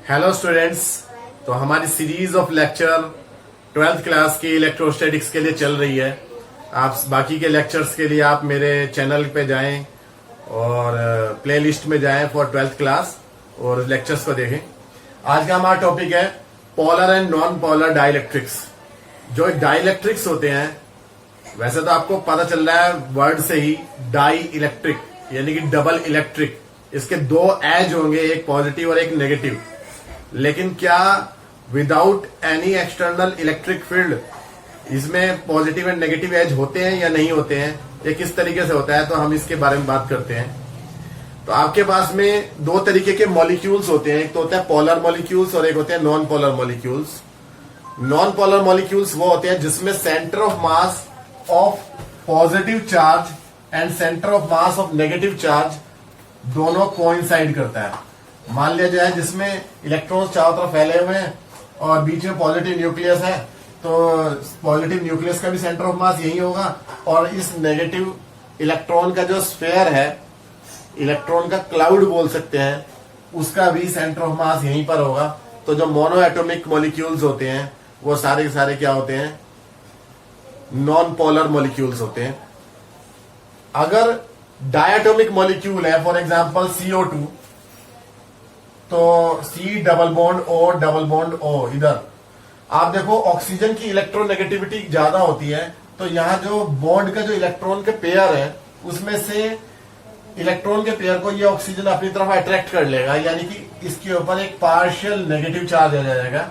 Hello students. तो हमारी series of lecture 12th class की इलेक्ट्रोस्टैटिक्स के लिए चल रही है। आप बाकी के लेक्चर्स के लिए आप मेरे चैनल पे जाएं और प्लेलिस्ट में जाएं फॉर 12th क्लास और लेक्चर्स को देखें। आज का हमारा टॉपिक है polar and non polar dielectrics. जो डाइलेक्ट्रिक्स होते हैं, वैसे तो आपको पता चल रहा है वर्ड से ही, डाई इलेक्ट्रिक यानी कि डबल इलेक्ट्रिक। इसके दो एज होंगे, एक पॉजिटिव और एक नेगेटिव। लेकिन क्या without any external electric field इसमें पॉजिटिव एंड नेगेटिव एज होते हैं या नहीं होते हैं, ये किस तरीके से होता है, तो हम इसके बारे में बात करते हैं। तो आपके पास में दो तरीके के मॉलिक्यूल्स होते हैं, एक तो होता है पोलर मॉलिक्यूल्स और एक होते हैं non polar molecules. Non polar molecules वो होते हैं जिसमें centre of mass of positive charge and centre of mass of negative charge दोनों कोइंसाइड करता है। मान लिया जाए जिसमें इलेक्ट्रॉन्स चारों तरफ फैले हुए हैं और बीच में पॉजिटिव न्यूक्लियस है, तो पॉजिटिव न्यूक्लियस का भी सेंटर ऑफ मास यही होगा और इस नेगेटिव इलेक्ट्रॉन का जो स्फीयर है, इलेक्ट्रॉन का क्लाउड बोल सकते हैं, उसका भी सेंटर ऑफ मास यहीं पर होगा। तो जो मोनो एटॉमिक मॉलिक्यूल्स होते हैं वो सारे के सारे क्या होते हैं, नॉन पोलर मॉलिक्यूल्स होते हैं। अगर डायटोमिक मॉलिक्यूल है, फॉर एग्जांपल CO2, तो C double bond O double bond O, इधर आप देखो ऑक्सीजन की इलेक्ट्रोनेगेटिविटी ज्यादा होती है, तो यहाँ जो बॉन्ड का जो इलेक्ट्रॉन के पेयर है उसमें से इलेक्ट्रॉन के पेयर को ये ऑक्सीजन अपनी तरफ अट्रैक्ट कर लेगा, यानी कि इसके ऊपर एक पार्शियल नेगेटिव चार्ज आ जाएगा।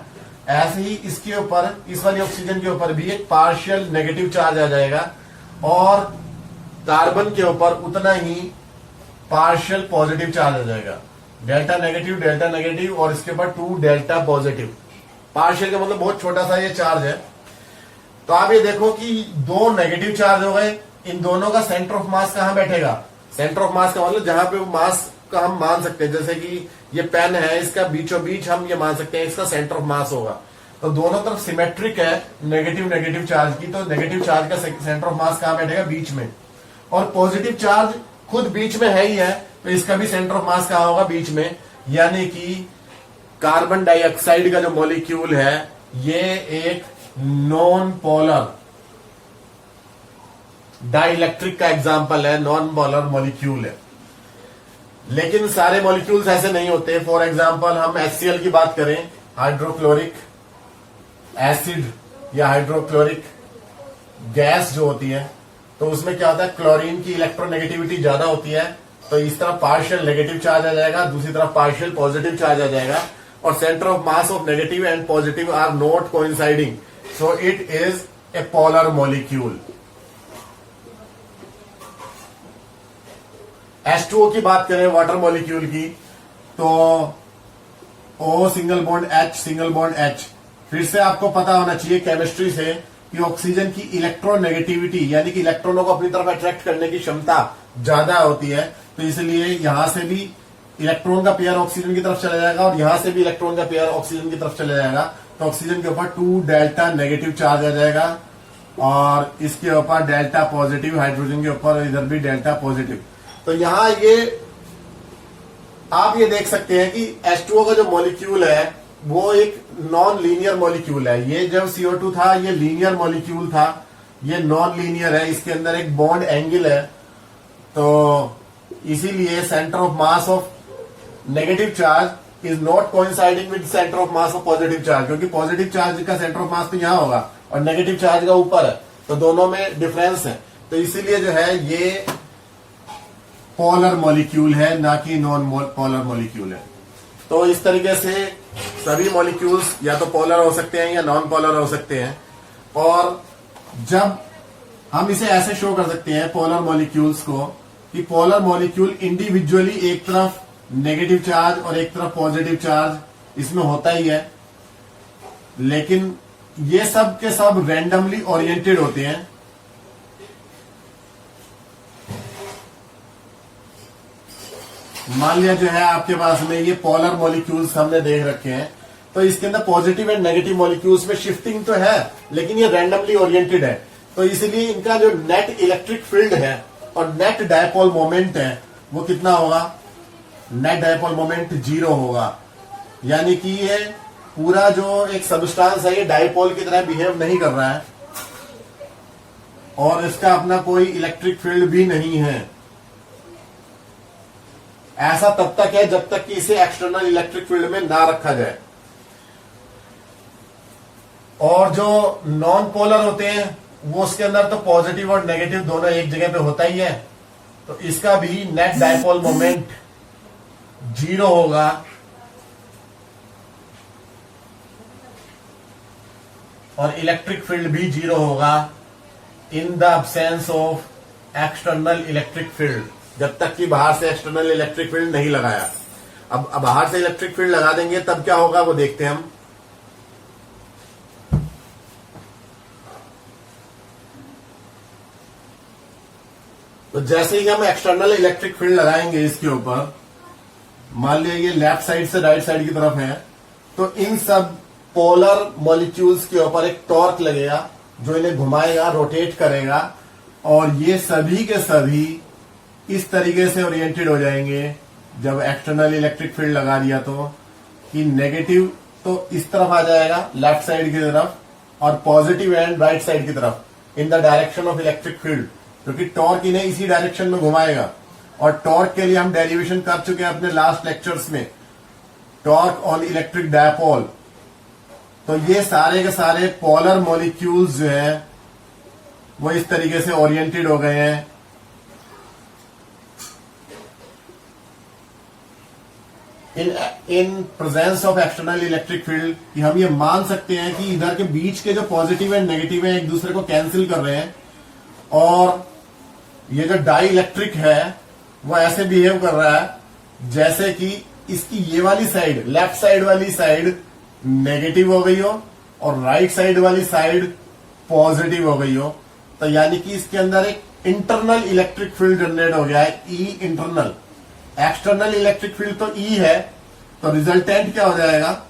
ऐसे ही इसके ऊपर, इस वाली ऑक्सीजन के ऊपर भी एक पार्शियल नेगेटिव चार्ज आ जाएगा और कार्बन के ऊपर उतना ही पार्शियल पॉजिटिव चार्ज आ जाएगा। डेल्टा नेगेटिव और इसके ऊपर 2 डेल्टा पॉजिटिव। पार्शियल का मतलब बहुत छोटा सा ये चार्ज है। तो आप ये देखो कि दो नेगेटिव चार्ज हो गए, इन दोनों का सेंटर ऑफ मास कहां बैठेगा। सेंटर ऑफ मास का मतलब जहां पे मास का हम मान सकते हैं, जैसे कि ये पेन है, इसका बीचों बीच हम ये मान सकते हैं इसका सेंटर ऑफ मास होगा। तो दोनों तरफ सिमेट्रिक है नेगेटिव चार्ज की, तो नेगेटिव चार्ज का सेंटर ऑफ मास कहां बैठेगा, बीच में। और पॉजिटिव चार्ज खुद बीच में है ही है, तो इसका भी सेंटर ऑफ मास कहां होगा, बीच में। यानी कि कार्बन डाइऑक्साइड का जो मॉलिक्यूल है ये एक नॉन पोलर डाइलेक्ट्रिक का एग्जांपल है, नॉन पोलर मॉलिक्यूल है। लेकिन सारे मॉलिक्यूल्स ऐसे नहीं होते। फॉर एग्जांपल हम HCl की बात करें, हाइड्रोक्लोरिक एसिड या हाइड्रोक्लोरिक गैस जो होती है, तो उसमें क्या होता है, क्लोरीन की इलेक्ट्रोनेगेटिविटी ज्यादा होती है, तो इस तरफ पार्शियल नेगेटिव चार्ज आ जाएगा, दूसरी तरफ पार्शियल पॉजिटिव चार्ज आ जाएगा और centre of mass of negative and positive are not coinciding, so it is a polar molecule. H2O की बात करें, वाटर मॉलिक्यूल की, तो O single bond H single bond H। फिर से आपको पता होना चाहिए केमिस्ट्री से कि ऑक्सीजन की इलेक्ट्रोनेगेटिविटी यानी कि इलेक्ट्रॉनों को अपनी तरफ अट्रैक्ट करने की क्षमता ज्यादा होती है, तो इसलिए यहां से भी इलेक्ट्रॉन का पेयर ऑक्सीजन की तरफ चला जाएगा और यहां से भी इलेक्ट्रॉन का पेयर ऑक्सीजन की तरफ चला जाएगा। तो ऑक्सीजन के ऊपर 2 डेल्टा नेगेटिव चार्ज आ जाएगा और इसके ऊपर डेल्टा पॉजिटिव, हाइड्रोजन के ऊपर इधर भी डेल्टा पॉजिटिव। तो यहां ये आप ये देख सकते हैं कि H2O का जो मॉलिक्यूल है वो एक नॉन लीनियर मॉलिक्यूल है। ये जब CO2 था ये लीनियर मॉलिक्यूल था, ये नॉन लीनियर है, इसके अंदर एक बॉन्ड एंगल है, तो इसीलिए centre of mass of negative charge is not coinciding with centre of mass of positive charge, क्योंकि पॉजिटिव चार्ज का सेंटर ऑफ मास तो यहां होगा और नेगेटिव चार्ज का ऊपर है, तो दोनों में डिफरेंस है। तो इसीलिए जो है ये पोलर मॉलिक्यूल है, ना कि नॉन पोलर मॉलिक्यूल है। तो इस तरीके से सभी मॉलिक्यूल्स या तो पोलर हो सकते हैं या नॉन पोलर हो सकते हैं। और जब हम इसे ऐसे शो कर सकते हैं पोलर मॉलिक्यूल्स को कि पोलर मॉलिक्यूल इंडिविजुअली एक तरफ नेगेटिव चार्ज और एक तरफ पॉजिटिव चार्ज इसमें होता ही है, लेकिन ये सब के सब रैंडमली ओरिएंटेड होते हैं। मान लिया जो है आपके पास में ये पोलर मॉलिक्यूल्स हमने देख रखे हैं, तो इसके अंदर पॉजिटिव एंड नेगेटिव मॉलिक्यूल्स में शिफ्टिंग तो है, लेकिन ये रैंडमली ओरिएंटेड है, तो इसलिए इनका जो नेट इलेक्ट्रिक फील्ड है और नेट डायपोल मोमेंट है वो कितना होगा, नेट डायपोल मोमेंट 0 होगा। यानी कि ये पूरा जो एक सबस्टांस है ये डाइपोल की तरह बिहेव नहीं कर रहा है और इसका अपना कोई इलेक्ट्रिक फील्ड भी नहीं है। ऐसा तब तक है जब तक कि इसे एक्सटर्नल इलेक्ट्रिक फील्ड में ना रखा जाए। और जो नॉन पोलर होते हैं वो उसके अंदर तो पॉजिटिव और नेगेटिव दोनों एक जगह पे होता ही है, तो इसका भी नेट डाइपोल मोमेंट 0 होगा। और इलेक्ट्रिक फील्ड भी 0 होगा in the absence of external electric field, जब तक कि बाहर से एक्सटर्नल इलेक्ट्रिक फील्ड नहीं लगाया। अब बाहर से इलेक्ट्रिक फील्ड लगा देंगे तब क्या होगा वो देखते हैं हम। तो जैसे ही हम एक्सटर्नल इलेक्ट्रिक फील्ड लगाएंगे इसके ऊपर, मान लिया ये लेफ्ट साइड से राइट साइड की तरफ है, तो इन सब पोलर मॉलिक्यूल्स के ऊपर एक टॉर्क लगेगा जो इन्हें घुमाएगा, रोटेट करेगा, और ये सभी के सभी इस तरीके से ओरिएंटेड हो जाएंगे जब एक्सटर्नल इलेक्ट्रिक फील्ड लगा दिया तो, कि नेगेटिव तो इस तरफ आ जाएगा लेफ्ट साइड की तरफ और पॉजिटिव एंड राइट साइड की तरफ in the direction of electric field, क्योंकि टॉर्क इन्हें इसी डायरेक्शन में घुमाएगा। और टॉर्क के लिए हम डेरिवेशन कर चुके हैं अपने लास्ट लेक्चर्स में, टॉर्क ऑन इलेक्ट्रिक डायपोल। तो ये सारे के सारे पोलर मॉलिक्यूल्स जो हैं वो इस तरीके से ओरिएंटेड हो गए हैं। In presence of external electric field, कि हम ये मान सकते हैं कि इधर के बीच के जो पॉजिटिव एंड नेगेटिव है एक दूसरे को कैंसिल कर रहे हैं, और ये जो डाई इलेक्ट्रिक है वो ऐसे बिहेव कर रहा है जैसे कि इसकी ये वाली साइड, लेफ्ट साइड वाली साइड नेगेटिव हो गई हो और राइट साइड वाली साइड पॉजिटिव हो गई हो। तो यानी कि इसके अंदर एक इंटरनल इलेक्ट्रिक फील्ड जनरेट हो गया है, E internal. External electric field तो ई है, तो रिजल्टेंट क्या हो जाएगा,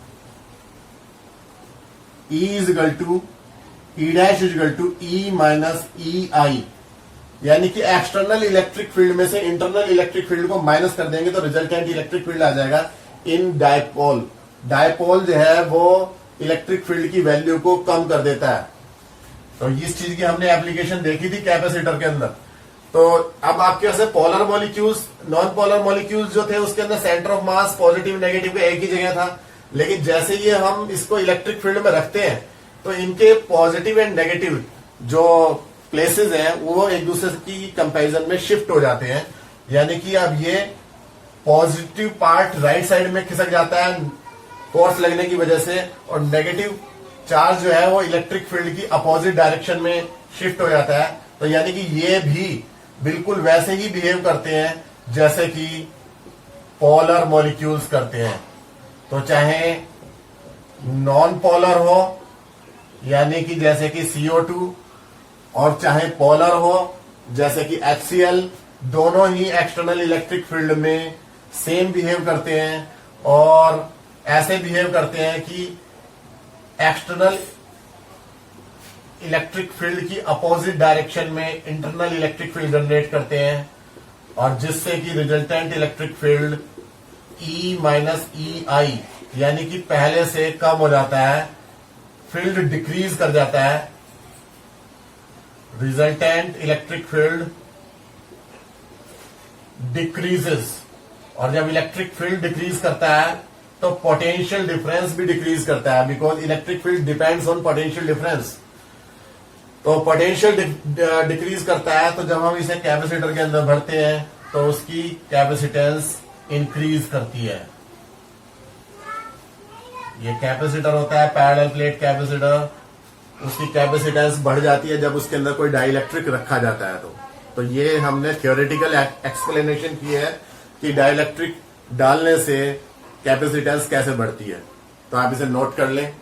E is equal to E dash is equal to E minus E I. यानी कि एक्सटर्नल इलेक्ट्रिक फील्ड में से इंटरनल इलेक्ट्रिक फील्ड को माइनस कर देंगे तो रिजल्टेंट इलेक्ट्रिक फील्ड आ जाएगा इन डायपोल। डायपोल जो है वो इलेक्ट्रिक फील्ड की वैल्यू को कम कर देता है। तो इस चीज की हमने एप्लीकेशन देखी थी कैपेसिटर के अंदर। तो अब आपके पास polar molecules, non polar molecules जो थे उसके अंदर centre of mass positive negative का एक ही जगह था, लेकिन जैसे ही हम इसको इलेक्ट्रिक फील्ड में रखते हैं तो इनके पॉजिटिव एंड नेगेटिव जो प्लेसेस हैं वो एक दूसरे की कंपैरिजन में शिफ्ट हो जाते हैं। यानी कि अब ये पॉजिटिव पार्ट राइट साइड में खिसक जाता है फोर्स लगने की वजह से, और नेगेटिव चार्ज जो है वो इलेक्ट्रिक फील्ड की अपोजिट डायरेक्शन में शिफ्ट हो जाता है। तो यानी कि ये भी बिल्कुल वैसे ही बिहेव करते हैं जैसे कि पोलर मॉलिक्यूल्स करते हैं। तो चाहे नॉन पोलर हो यानी कि जैसे कि CO2, और चाहे पोलर हो जैसे कि HCl, दोनों ही एक्सटर्नल इलेक्ट्रिक फील्ड में सेम बिहेव करते हैं, और ऐसे बिहेव करते हैं कि एक्सटर्नल इलेक्ट्रिक फील्ड की अपोजिट डायरेक्शन में इंटरनल इलेक्ट्रिक फील्ड जनरेट करते हैं, और जिससे कि resultant electric field E minus E I यानी कि पहले से कम हो जाता है, फील्ड डिक्रीज कर जाता है। रिजल्टेंट इलेक्ट्रिक फील्ड डिक्रीजेस, और जब इलेक्ट्रिक फील्ड डिक्रीज करता है तो पोटेंशियल डिफरेंस भी डिक्रीज करता है, because electric field depends on potential difference. तो पोटेंशियल डिक्रीज करता है, तो जब हम इसे कैपेसिटर के अंदर भरते हैं तो उसकी कैपेसिटेंस इंक्रीज करती है। ये कैपेसिटर होता है पैरेलल प्लेट कैपेसिटर, उसकी कैपेसिटेंस बढ़ जाती है जब उसके अंदर कोई डाइलेक्ट्रिक रखा जाता है। तो ये हमने थियोरेटिकल एक्सप्लेनेशन की है कि डाइलेक्ट्रिक डालने से कैपेसिटेंस कैसे बढ़ती है। तो आप इसे नोट कर लें।